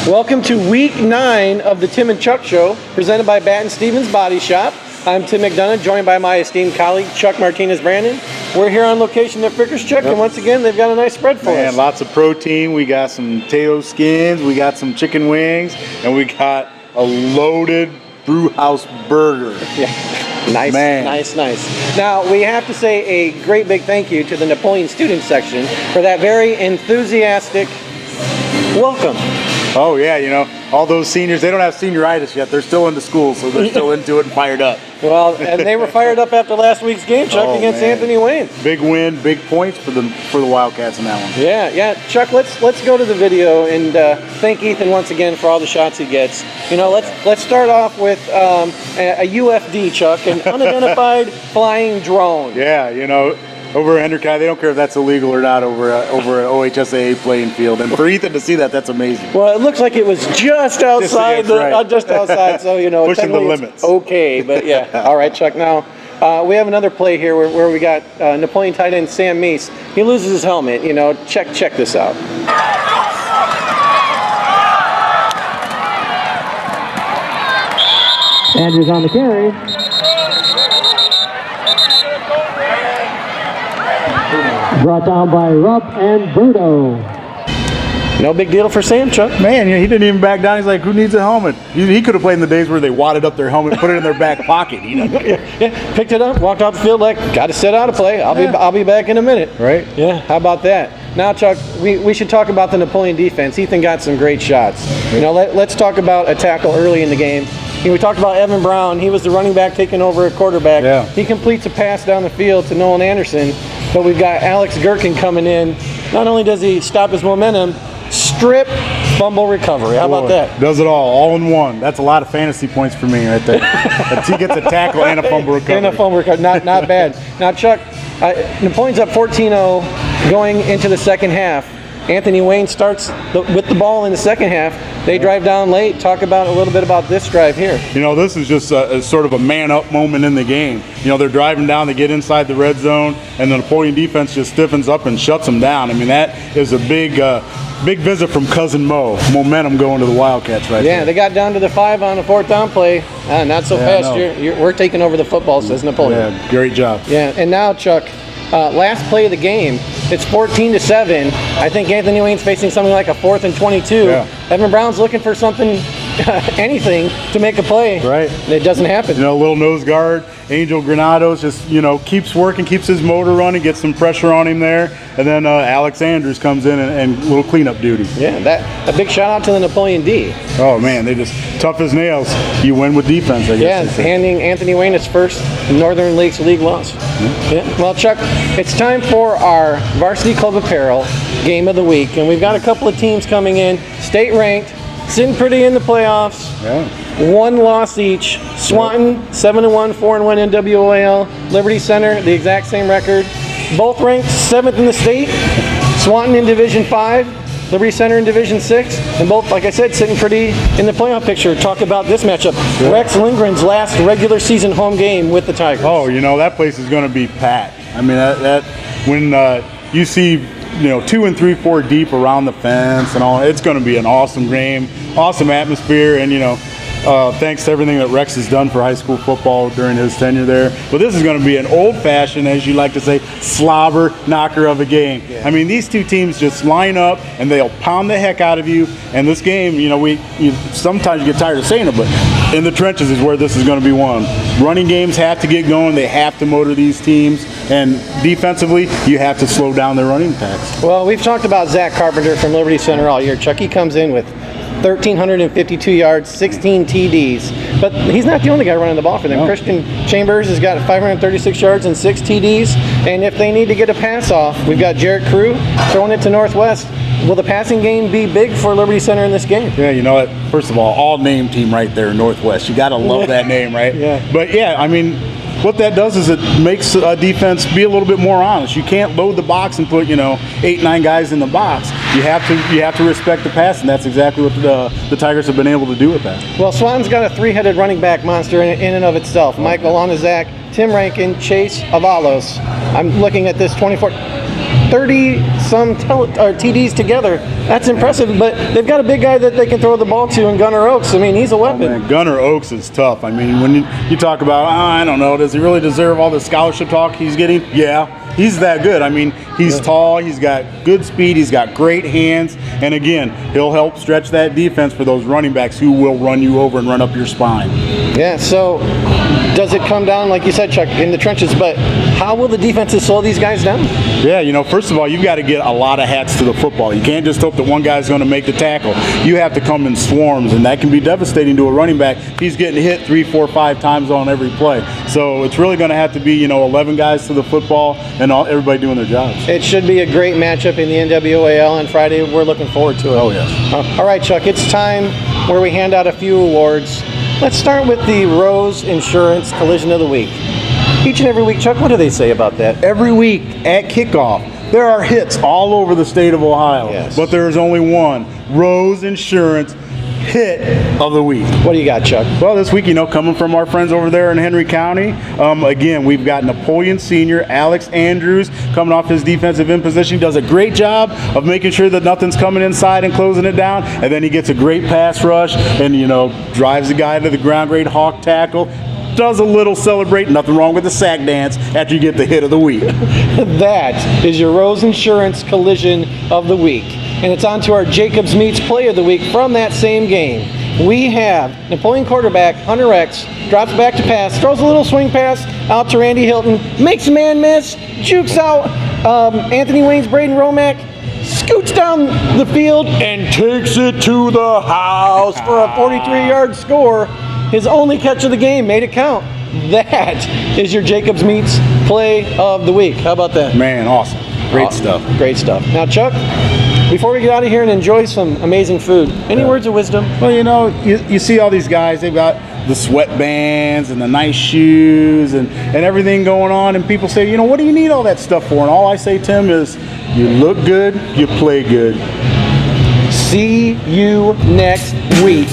Welcome to week 9 of the Tim and Chuck Show, presented by Batten Stevens Body Shop. I'm Tim McDonough, joined by my esteemed colleague, Chuck Martinez-Brandon. We're here on location at Frickers, Chuck, and once again, they've got a nice spread for us. Lots of protein. We got some potato skins, we got some chicken wings, and we got a loaded brewhouse burger. Yeah. Nice, man. Nice. Now, we have to say a great big thank you to the Napoleon student section for that very enthusiastic welcome. Oh, yeah, you know, all those seniors, they don't have senioritis yet. They're still into school, so they're still into it and fired up. Well, and they were fired up after last week's game, Chuck, against Anthony Wayne. Big win, big points for the Wildcats in that one. Yeah. Chuck, let's go to the video and thank Ethan once again for all the shots he gets. You know, let's start off with a UFD, Chuck, an unidentified flying drone. Yeah, you know, over at Hendrick High, they don't care if that's illegal or not over at OHSAA playing field. And for Ethan to see that, that's amazing. Well, it looks like it was just outside, just outside. So, you know, pushing the limits. Okay, but yeah. All right, Chuck. Now, we have another play here where we got Napoleon tight end Sam Meese. He loses his helmet. You know, check this out. Andrews on the carry. Brought down by Rupp and Berto. No big deal for Sam, Chuck. Man, he didn't even back down. He's like, who needs a helmet? He could have played in the days where they wadded up their helmet, put it in their back pocket. You know? Yeah, picked it up, walked off the field like, got to sit out a play. I'll be back in a minute. Right? Yeah. How about that? Now, Chuck, we should talk about the Napoleon defense. Ethan got some great shots. You know, let's talk about a tackle early in the game. You know, we talked about Evan Brown. He was the running back taking over at quarterback. Yeah. He completes a pass down the field to Nolan Anderson, but we've got Alex Gherkin coming in. Not only does he stop his momentum, strip, fumble recovery. How about that? Does it all in one. That's a lot of fantasy points for me right there. He gets a tackle and a fumble recovery. And a fumble recovery. Not bad. Now, Chuck, Napoleon's up 14-0 going into the second half. Anthony Wayne starts with the ball in the second half. They drive down late. Talk about a little bit about this drive here. You know, this is just a sort of a man-up moment in the game. You know, they're driving down, they get inside the red zone, and the Napoleon defense just stiffens up and shuts them down. I mean, that is a big visit from Cousin Mo. Momentum going to the Wildcats right there. Yeah, they got down to the 5 on a 4th down play. Not so fast. No. We're taking over the football, says Napoleon. Yeah, great job. Yeah, and now, Chuck, last play of the game, it's 14-7. I think Anthony Wayne's facing something like a 4th and 22. Yeah. Evan Brown's looking for something, anything to make a play. Right. And it doesn't happen. You know, a little nose guard. Angel Granados just, you know, keeps working, keeps his motor running, gets some pressure on him there. And then Alex Andrews comes in and a little cleanup duty. Yeah, a big shout out to the Napoleon D. Oh, man, they just tough as nails. You win with defense, I guess. Yeah, handing Anthony Wayne his first Northern Lakes League loss. Mm-hmm. Yeah. Well, Chuck, it's time for our Varsity Club Apparel Game of the Week. And we've got a couple of teams coming in, state ranked, sitting pretty in the playoffs. Yeah. 1 loss each. Swanton, 7-1, 4-1 NWOL. Liberty Center, the exact same record. Both ranked 7th in the state. Swanton in Division 5, Liberty Center in Division 6. And both, like I said, sitting pretty in the playoff picture. Talk about this matchup. Yeah. Rex Lindgren's last regular season home game with the Tigers. Oh, you know, that place is going to be packed. I mean, that when you see, you know, 2 and 3, 4 deep around the fence and all, it's going to be an awesome game, awesome atmosphere, and, you know, thanks to everything that Rex has done for high school football during his tenure there. But this is going to be an old-fashioned, as you like to say, slobber knocker of a game. Yeah. I mean, these two teams just line up, and they'll pound the heck out of you. And this game, you know, sometimes you get tired of saying it, but in the trenches is where this is going to be won. Running games have to get going. They have to motor these teams. And defensively, you have to slow down their running attacks. Well, we've talked about Zach Carpenter from Liberty Center all year. Chucky comes in with 1,352 yards, 16 TDs. But he's not the only guy running the ball for them. No. Christian Chambers has got 536 yards and 6 TDs. And if they need to get a pass off, we've got Jarrett Crew throwing it to Northwest. Will the passing game be big for Liberty Center in this game? Yeah, you know what? First of all name team right there, Northwest. You got to love that name, right? Yeah. But yeah, I mean, what that does is it makes a defense be a little bit more honest. You can't load the box and put, 8, 9 guys in the box. You have to respect the pass, and that's exactly what the Tigers have been able to do with that. Well, Swanton's got a 3-headed running back monster in and of itself. Michael Onizak, Tim Rankin, Chase Avalos. I'm looking at this 24. 30-some TDs together. That's impressive, but they've got a big guy that they can throw the ball to in Gunnar Oaks. I mean, he's a weapon. Man, Gunnar Oaks is tough. I mean, when you talk about, I don't know, does he really deserve all the scholarship talk he's getting? Yeah, he's that good. I mean, he's tall, he's got good speed, he's got great hands, and again, he'll help stretch that defense for those running backs who will run you over and run up your spine. Yeah, so does it come down, like you said, Chuck, in the trenches, but how will the defenses slow these guys down? Yeah, you know, first of all, you've got to get a lot of hats to the football. You can't just hope that one guy's going to make the tackle. You have to come in swarms, and that can be devastating to a running back. He's getting hit 3, 4, 5 times on every play. So it's really going to have to be, 11 guys to the football and everybody doing their jobs. It should be a great matchup in the NWAL on Friday. We're looking forward to it. Oh, yes. All right, Chuck, it's time where we hand out a few awards. Let's start with the Rose Insurance Collision of the Week. Each and every week, Chuck, what do they say about that? Every week at kickoff, there are hits all over the state of Ohio, Yes. but there is only one Rose Insurance hit of the week. What do you got, Chuck? Well, this week, coming from our friends over there in Henry County, again, we've got Napoleon Sr., Alex Andrews, coming off his defensive end position. He does a great job of making sure that nothing's coming inside and closing it down, and then he gets a great pass rush and, drives the guy to the ground, great hawk tackle. Does a little celebrate, nothing wrong with the sack dance after you get the hit of the week. That is your Rose Insurance Collision of the Week. And it's on to our Jacobs Meets Play of the Week from that same game. We have Napoleon quarterback Hunter X, drops back to pass, throws a little swing pass out to Randy Hilton, makes a man miss, jukes out Anthony Wayne's Braden Romack, scoots down the field, and takes it to the house for a 43-yard score. His only catch of the game, made it count. That is your Jacobs Meets Play of the Week. How about that? Man, awesome. Great stuff. Great stuff. Now, Chuck, before we get out of here and enjoy some amazing food, any words of wisdom? Well, you see all these guys, they've got the sweatbands and the nice shoes and everything going on, and people say, what do you need all that stuff for? And all I say, Tim, is you look good, you play good. See you next week.